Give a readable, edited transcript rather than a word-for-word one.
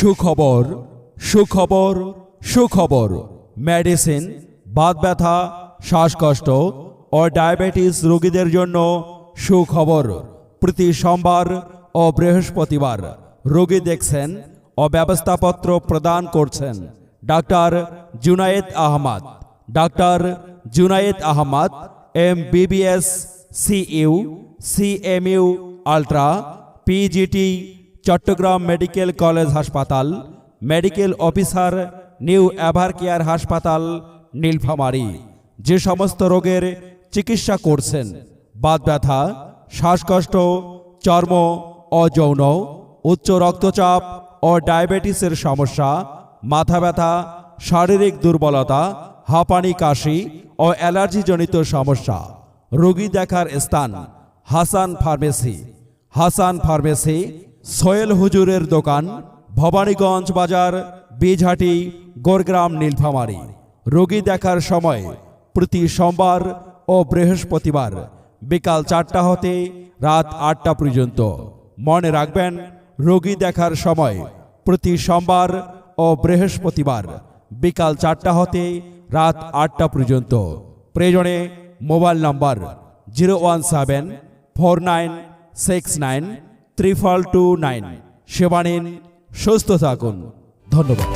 সুখবর সুখবর সুখবর মেডিসিন বাত ব্যথা শ্বাসকষ্ট ও ডায়াবেটিস রোগীদের জন্য সুখবর। প্রতি সোমবার ও বৃহস্পতিবার রোগী দেখছেন ও ব্যবস্থাপত্র প্রদান করছেন doctor Junaid Ahmed. Doctor Junaid Ahmed MBBS CU CMU ultra PGT Chattogram medical college হাসপাতাল, medical officer new ever care হাসপাতাল নীলফামারী। যে সমস্ত রোগের চিকিৎসা করছেন বাত ব্যথা শ্বাসকষ্ট চর্ম ও যৌন উচ্চ রক্তচাপ ও ডায়াবেটিসের সমস্যা, মাথা ব্যথা শারীরিক দুর্বলতা হাঁপানি কাশি ও অ্যালার্জিজনিত সমস্যা। রোগী দেখার স্থান হাসান ফার্মেসি। হাসান ফার্মেসি সোহেল হুজুরের দোকান, ভবানীগঞ্জ বাজার, বীজহাটি, গোরগ্রাম, নীলফামারী। রোগী দেখার সময় প্রতি সোমবার ও বৃহস্পতিবার বিকাল 4টা হতে রাত 8টা পর্যন্ত। মনে রাখবেন, রোগী দেখার সময় প্রতি সোমবার ও বৃহস্পতিবার বিকাল 4টা হতে রাত 8টা পর্যন্ত। প্রয়োজনে মোবাইল নাম্বার 01749693229। সেবা নিন, সুস্থ থাকুন। ধন্যবাদ।